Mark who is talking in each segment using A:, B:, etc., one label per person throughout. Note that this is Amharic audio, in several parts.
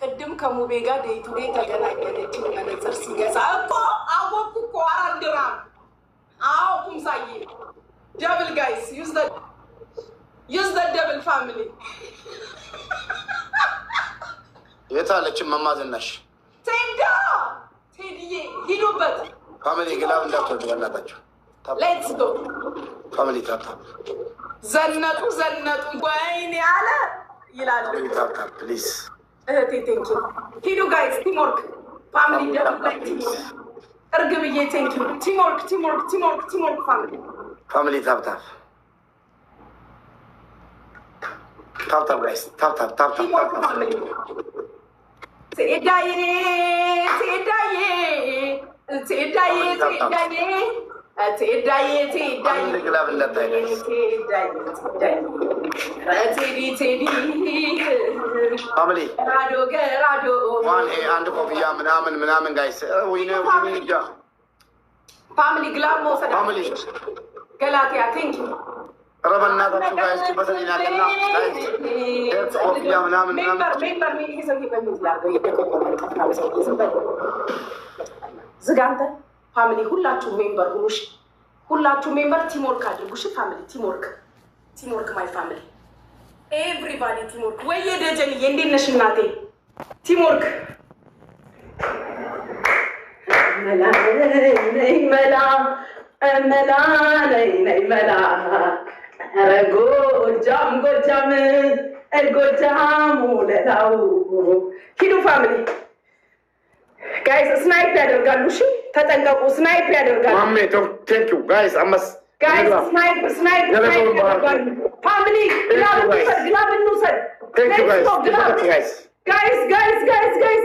A: ቅድም ከሙቤጋ ዴይ ቱ ዴይ ተገናኘች መነጽር ሲገዛ እኮ አወኩ እኮ አራንድራ አዎ ኩምሳዬ ደብል ጋይስ ዩዝ ዘ ደብል ፋሚሊ
B: የታለች መማዝናሽ
A: ቴዲዬ ሂዱበት
B: ፋሚሊ ግላብ እንዳትወዱ በእናታችሁ
A: ሌትስ ጎ
B: ፋሚሊ ታፕ
A: ዘነጡ ወይኔ አለ ይላሉ
B: ታፕ ፕሊዝ
A: እህቴ ቴንኪ ሂዱ ጋይስ ቲምወርክ ፋሚሊ ደብል እርግብዬ ቴንኪ ቲምወርክ
B: ፋሚሊ ታፕ ጋይስ ታፕ
A: ፋሚሊ ቴዳዬ
B: ግላብ እንዳታይ ፋሚሊ
A: ራዶ
B: ዋን አንድ ኮፍያ ምናምን ጋይስ ወይኔ
A: ፋሚሊ ግላብ መውሰድ
B: ፋሚሊ
A: ገላትያ ቴንኪ
B: ረበናታችሁ ጋይስ በሰሊና ገና ጋይስ ኮፍያ ምናምን
A: ዝጋንተ ፋሚሊ ሁላችሁ ሜምበር ሁኑሽ ሁላችሁ ሜምበር ቲምወርክ አድርጉሽ ፋሚሊ ቲምወርክ ማይ ፋሚሊ ኤቭሪባዲ ቲምወርክ ወየ ደጀንዬ እንዴት ነሽ እናቴ ቲምወርክ መላ ኧረ ጎጃም ውለታው ሂዱ ፋሚሊ ጋይስ ስናይፕ ያደርጋሉ እሺ ተጠንቀቁ ስናይፕ ያደርጋሉ
B: ማሜ ቴንክ ዩ ጋይስ አመስ
A: ጋይስ ስናይፕ ያደርጋሉ ፋሚሊ ግላብ እንውሰድ
B: ቴንክ ዩ
A: ጋይስ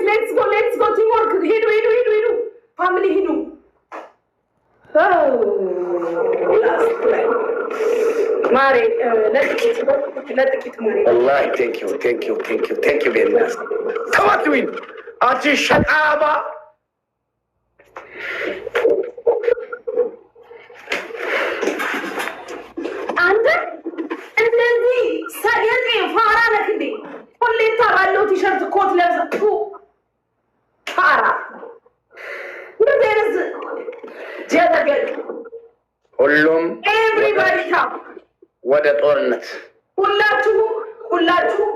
A: ሌትስ ጎ ቲምወርክ ሂዱ ፋሚሊ ሂዱ ማሬ ለጥቂት ማሬ
B: ወላሂ ቴንክ ዩ ቤናስ ተዋትዊን አንቺ ሸቃባ
A: አንተ እንደዚህ ሰገጤ ፋራ ነህ እንዴ ኮሌታ ባለው ቲሸርት ኮት ለብሰህ ፋራ እንደዚህ ጀበገል
B: ሁሉም
A: ኤቭሪባዲ ታፕ
B: ወደ ጦርነት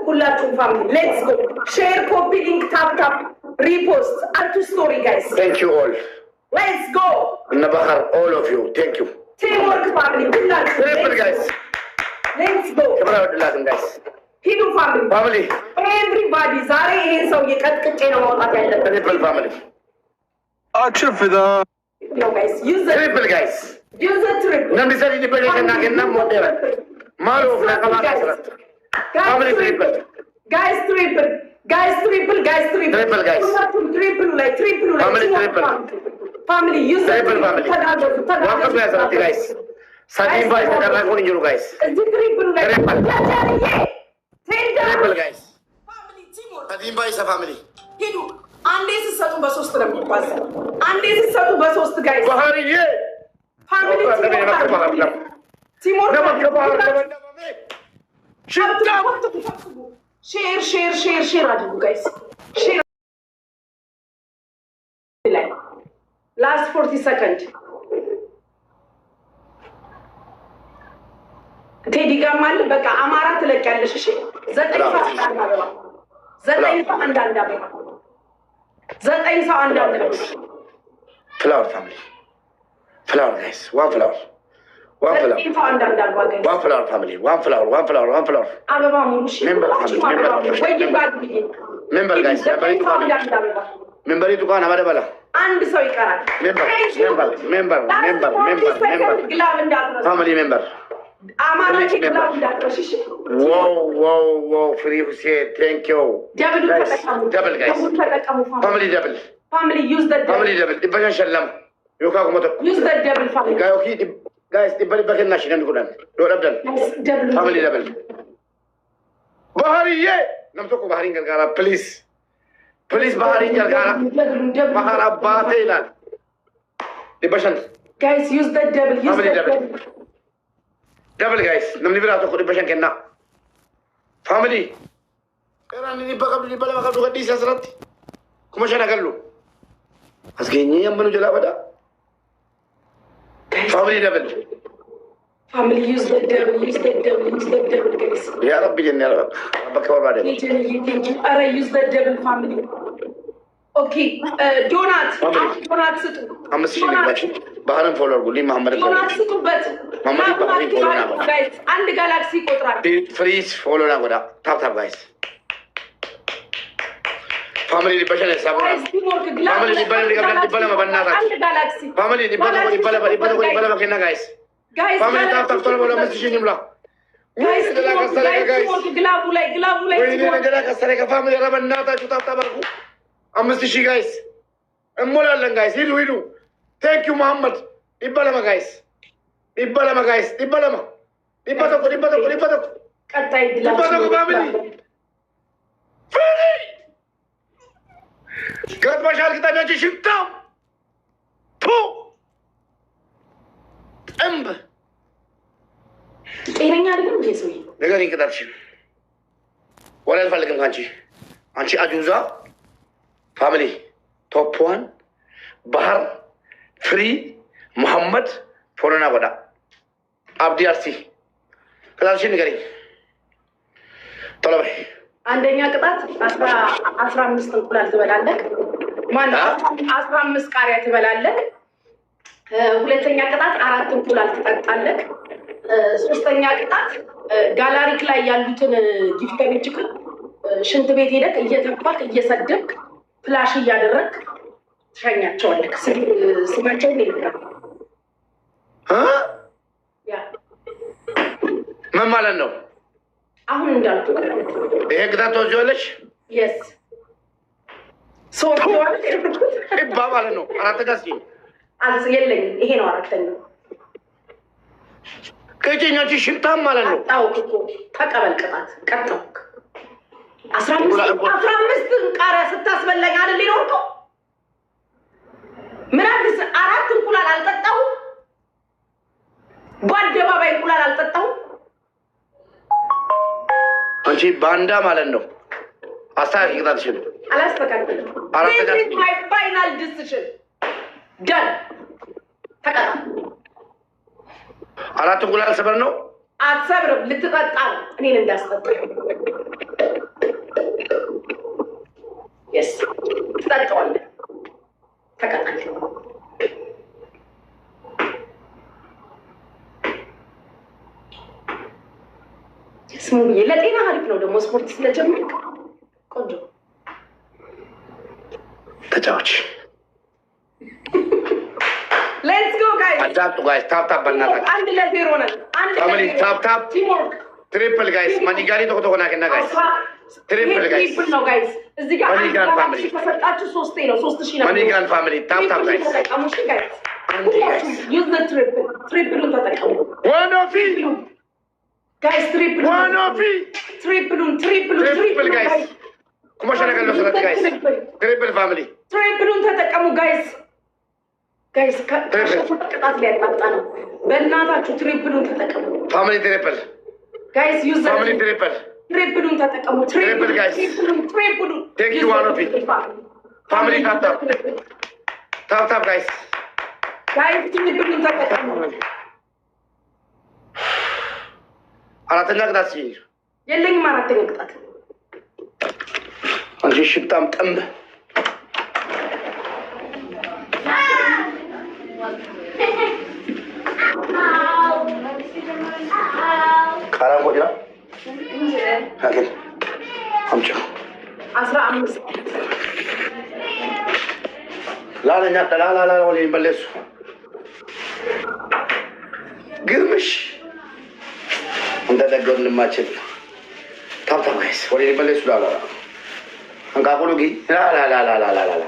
B: ሁላችሁ ፋሚሊ
A: ሌትስ ጎ ሼር ኮፒ ሊንክ ታፕ ሪፖስት አቱ ስቶሪ ጋይስ
B: ቴንክ ዩ ኦል
A: ሌትስ ጎ
B: እነ ባህር ኦል ኦፍ ዩ ቴንክ ዩ
A: ቲምወርክ ፋሚሊ ሁላችሁ
B: ትሪፕል ጋይስ
A: ሌትስ ጎ
B: ክብራ ወድላትን ጋይስ
A: ሂዱ ፋሚሊ ኤቭሪባዲ ዛሬ ይሄን ሰው የቀጥቅጬ ነው ማውጣት ያለበት
B: ትሪፕል ፋሚሊ
C: አችፍዳ
A: No guys, use the triple.
B: Namni sari di bade kana genna modera. Maro na kama kasrat. Family triple.
A: Guys triple. Triple guys.
B: Family triple.
A: Family use
B: triple family. Welcome to Asrat guys. Sadi boy se karna koni juru guys.
A: Triple guys.
B: Triple guys.
A: Family teamwork.
B: Sadi boy se family.
A: Hidu. አንዴ ሲሰጡ በሶስት ነው የሚባዛው አንዴ ሲሰጡ በሶስት ጋይስ
B: ባህርዬ
A: ፋሚሊ ቲምወርክ ሼር አድርጉ ጋይስ ሼር ላይ ላስት 40 ሰከንድ ቴዲ ጋር ማለት በቃ አማራ ትለቂያለሽ እሺ 9 ሰዓት አንዳንድ አበባ 9 ሰው አንዳንድ ነው
B: ፍላወር ፋሚሊ ፍላወር ጋይስ ዋን ፍላወር ፋሚሊ ዋን ፍላወር
A: አበባ ሙሉ እሺ
B: ሜምበር ጋይስ ሜምበሪቱ ጋር ነው በላ
A: አንድ ሰው ይቀራል
B: ሜምበር ፋሚሊ ሜምበር
A: አማራጭ ግላብ እንዳትረሽ
B: ዋው ፍሪ ሁሴን ቴንክ ዩ ደብል ጋይስ ፋሚሊ
A: ዩዝ ዘ
B: ደብል ዲበሻን ሸለም ዮካ ኩመተ
A: ዩዝ ዘ ደብል ፋሚሊ
B: ጋይስ ዲበል በከናሽ ነን ኩዳን ዶረብደን ፋሚሊ ደብል ባህርዬ ነምቶኮ ባህሪን ገርጋራ ፕሊዝ ባህሪን ገርጋራ ባህር አባቴ ይላል ዲበሻን
A: ጋይስ ዩዝ ዘ ደብል
B: Double guys, namni bira to kodi bashan kenna. Family. Kerana ni bala makam duga di sasrat. Kuma shana kallo. Asgenye yamanu jala bada. Family double.
A: Family use the devil, guys.
B: Ya Rabbi jenne ya Rabbi. Bakka bada.
A: Ara use the devil family. Okay, donut. Donut situ.
B: Amma sini bachi. Baharan follow guli Muhammad.
A: Donut situ bet.
B: Muhammad bahari follow na bada.
A: Guys, and galaxy kotra.
B: Freeze follow na bada. Tap guys. Family di bala sabu. Family di bala mabanna ta.
A: And galaxy.
B: Family di bala makena guys.
A: Guys,
B: family tap tolo bola mesti nimla.
A: Guys, guys. Glavu like.
B: Woi ni negara kasare ka family rabanna ta tap barku. Amesti shi guys. Ammola guys. Hidu. Thank you Muhammad. Ibbalama guys. Ibbalama.
A: Katai
B: Ibbalama family. Family. Kat mashal kita naji shimtam. Poo. Amb.
A: Ini ada kan dia sui.
B: Negara ini kita sih. Walau falakam kanci. Anci ajuza. Family. Top 1. Bahar. Free. Muhammad. Forana wada. Abdi Arsi. Kita sih negara. Tolong.
A: አንደኛ ቅጣት 15 እንቁላል ትበላለህ ማለት 15 ቃሪያ ትበላለህ ሁለተኛ ቅጣት 4 እንቁላል ትጠጣለህ ሶስተኛ ቅጣት ጋላሪክ ላይ ያሉትን ጊፍተሮች ሽንት ቤት ሄደህ እየተፋክ እየሰደብክ ፍላሽ እያደረክ ትሸኛቸዋለህ ስማቸውን ይልካል ያ
B: ምን ማለት ነው
A: አሁን እንዳልኩ
B: ይሄ ቅጣት ወጆለሽ
A: yes so
B: ይባ ማለት ነው አራተኛ እስኪ
A: አልስ የለኝ ይሄ ነው አራተኛው
B: ከጀኛቺ ሽንታም ማለት ነው
A: አጣው እኮ ተቀበል ቅጣት ቀጣውክ 15 ቃሪያ ስታስበላኝ አይደል ይኖርከው ምን አዲስ 4 እንቁላል አልጠጣው በአደባባይ እንቁላል አልጠጣው
B: አንቺ ባንዳ ማለት ነው አስተካክል ቅጣትሽን
A: አላስተካክልም this is my final decision done ተቀጣ
B: 4 እንቁላል ሰበር ነው
A: አትሰብርም ልትጠጣ ነው እኔን እንዳስጠጣ yes ትጠጣዋለህ ተቀጣ ስሙዬ ለጤና አሪፍ ነው ደግሞ ስፖርት ስለጀመርክ ቆንጆ
B: ተጫዋች
A: ሌትስ ጎ ጋይስ
B: አዳፕቱ ጋይስ ታፕ በእናታችሁ
A: 1-0 ነን
B: ፋሚሊ ታፕ
A: ቲምወርክ
B: ትሪፕል ጋይስ ማኒጋሪ ተቆና ከና ጋይስ ትሪፕል
A: ጋይስ እዚህ ጋር
B: ማኒጋን ፋሚሊ
A: ከፈጣችሁ 3 ነው 3000 ነው
B: ማኒጋን ፋሚሊ ታፕ ጋይስ
A: አሙሽ ጋይስ ዩዝ ዘ ትሪፕሉን ተጠቀሙ
B: ዋኖፊ
A: guys triple
B: guys kuma shana kallo surat guys triple family
A: triple ተጠቀሙ guys ቅጣት ላይ ያጣጣ ነው በእናታችሁ ትሪፕሉን ተጠቀሙ
B: family triple
A: guys use the
B: family triple
A: ተጠቀሙ
B: triple guys
A: triple
B: take you one of it family tap guys
A: ትሪፕሉን ተጠቀሙ
B: አራተኛ ቅጣት ሲል
A: የለኝም አራተኛ ቅጣት
B: አንቺ ሽጣም ጠምብ ካራም ቆይራ አገል አምጪ
A: 15
B: ላላኛ ተላላላ ወለ ይመለሱ ግርምሽ እንደ ደገው እንማችል ታፕ ጋይስ ወደ ይመለሱ ላላላ አንቃቁሉ ጊ ላላላላላላ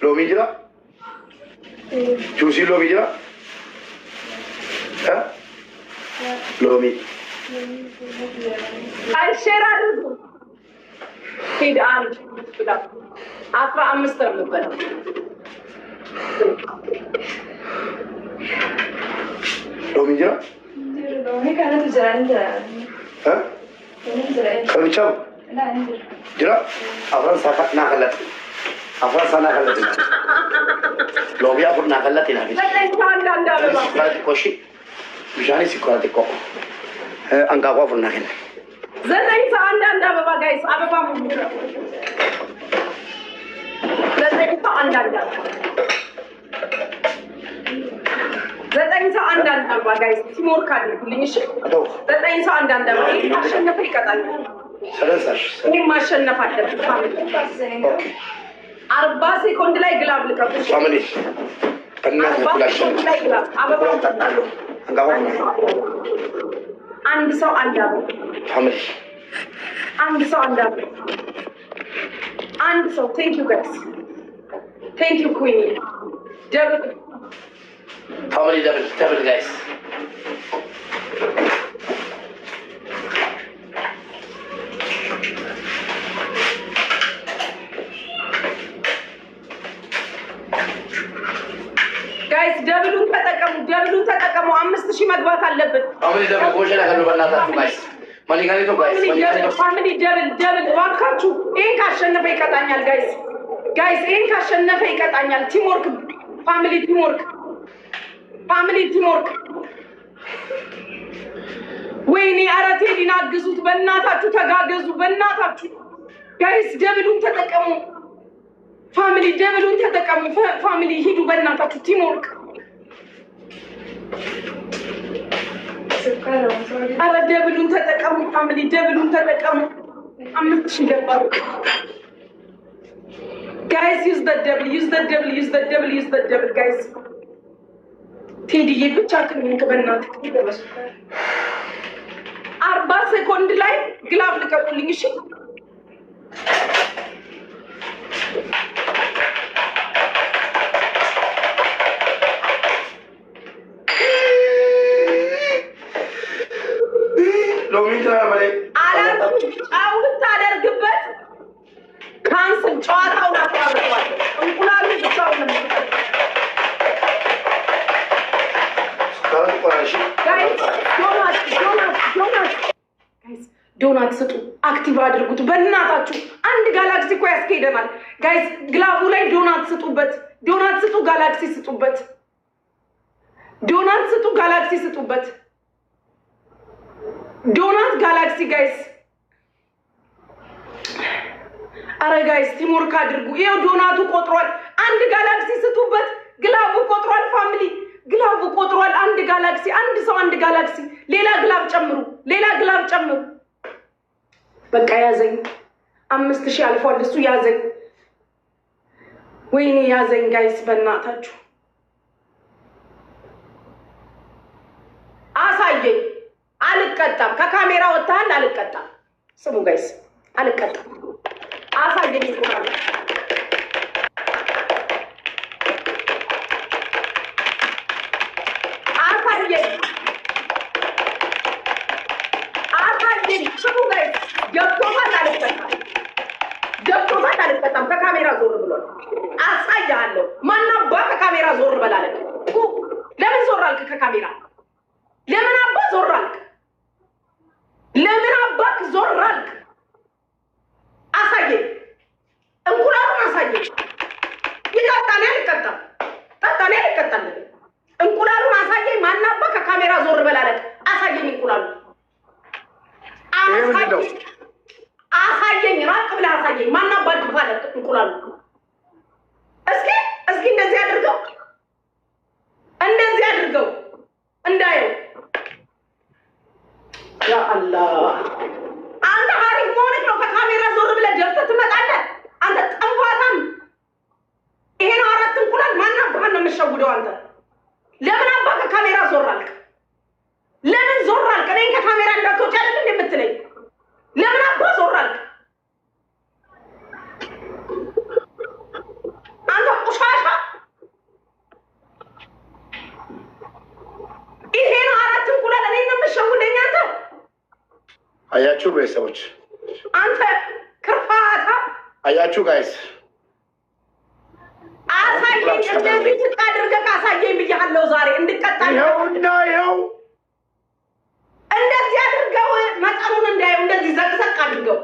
B: ሎሚ ጅራ ጁሲ ሎሚ ጅራ ሎሚ
A: አይሸራ አድርጉ ሄድ አንድ 15 ነው የምበላው
B: ሎሚ ጅራ
D: ሎሚ ካለ ትጀራ እንጀራ
B: ከብቻው جرا أفران سافر ناقلت أفران سناقلت لوبيا فور ناقلت هنا سكرات كوشي بجاني سكرات كوكو أنقاوا فور ناقل
A: زين ساندان بابا guys أبغى ممكن زين ساندان زين ساندان بابا guys تيمور كادي كلني شيء زين ساندان بابا إيه عشان نفيك كذا
B: سلسش
A: إيه ما عشان نفاتر
B: أوكي
A: 4 سكوند لا يقلب لك
B: فاميلي كنا نقولاشين
A: عند سو عندها
B: فاميلي
A: عند سو عندها عند سو thank you guys thank you queenie double
B: فاميلي double guys
A: ደብሉን ተጠቀሙ 5000 መግባት አለበት
B: አሁን ደብሉ ጎሸላ ካሉ በእናታችሁ ጋይስ ማሊጋኒቶ ጋይስ
A: ፋሚሊ ደብል ዋካችሁ ይሄን ካሸነፈ ይቀጣኛል ጋይስ ይሄን ካሸነፈ ይቀጣኛል ቲምወርክ ፋሚሊ ቲምወርክ ወይኔ አራቴ ሊናግዙት በእናታችሁ ተጋገዙ በእናታችሁ ጋይስ ደብሉን ተጠቀሙ ፋሚሊ ደብሉን ተጠቀሙ ፋሚሊ ሂዱ በእናታችሁ ቲምወርክ አረ ደብሉን ተጠቀሙ ፋሚሊ ደብሉን ተጠቀሙ 5000 ገባሩ guys use the double guys ቴዲዬ ብቻ ከምን ከበናት 40 ሰኮንድ ላይ ግላብ ልቀቁልኝ እሺ
B: ሎሚንትራ ማለት
A: አላው ታደርግበት ካንስል ጨዋታውን አቋርጧል እንቁላሉ ብቻውን ነው ዶናት ስጡ አክቲቭ አድርጉት በእናታችሁ አንድ ጋላክሲ እኮ ያስኬደናል ጋይስ ግላቡ ላይ ዶናት ስጡበት ዶናት ስጡ ጋላክሲ ስጡበት ዶናት ስጡ ጋላክሲ ስጡበት ዶናት ጋላክሲ ጋይስ አረ ጋይስ ቲምወርክ አድርጉ ይሄው ዶናቱ ቆጥሯል አንድ ጋላክሲ ስጡበት ግላቡ ቆጥሯል ፋሚሊ ግላቡ ቆጥሯል አንድ ጋላክሲ አንድ ሰው አንድ ጋላክሲ ሌላ ግላብ ጨምሩ በቃ ያዘኝ 5000 አልፏል እሱ ያዘኝ ወይኔ ያዘኝ ጋይስ በእናታችሁ አሳየኝ አልቀጣም ከካሜራ ወጣሃል አልቀጣም ስሙ ጋይስ አልቀጣም አሳየኝ ይቆራል አሳየኝ ስሙ ጋይስ ገብቶታል አልቀጣም ከካሜራ ዞር ብሏል አሳያለሁ ማናባ ከካሜራ ዞር በላለ ለምን ዞር አልክ ከካሜራ ለምን አባ ዞር አልክ ለምን አባክ ዞር አልክ አሳየኝ እንቁላሉን አሳየኝ ይቀጣል አልቀጣም እንቁላሉን አሳየኝ ማናባ ከካሜራ ዞር በላለ አሳየኝ እንቁላሉ አሳየኝ ራቅ ብለህ አሳየኝ ማናባ ድፋለ እንቁላሉ እስኪ እንደዚህ አድርገው እንዳየው ያ አላህ አንተ አሪፍ ሆነህ ነው ከካሜራ ዞር ብለህ ገብተህ ትመጣለህ አንተ ጠንቧታም ይሄን አራት እንቁላል ማናባ ነው የምትሸውደው አንተ ለምን አባ ከካሜራ ዞር አልክ ለምን ዞር አልክ እኔን ከካሜራ እንዳትወጪ አይደል እንደምትለኝ ለምን አባ ዞር አልክ አንተ ቆሻሻ ይሄን አራት እንቁላል እኔን ነው የምትሸውደኝ አንተ
B: አያችሁ ቤተሰቦች
A: አንተ ክርፋታ
B: አያችሁ ጋይስ
A: አሳየኝ እንደዚህ ትቃድርገህ አሳየኝ ብያለሁ ዛሬ እንድቀጣኝ
B: ይኸው
A: እንደዚህ አድርገው መጠኑን እንዳየው እንደዚህ ዘቅዘቅ አድርገው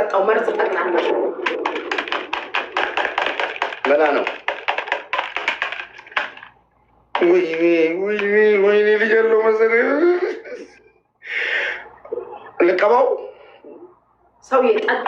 A: ጠጣው መርዝ ጠጣለሁ
B: ገና ነው ወይኔ ልጅለው መሰለኝ ልቀባው
A: ሰው የጠጣ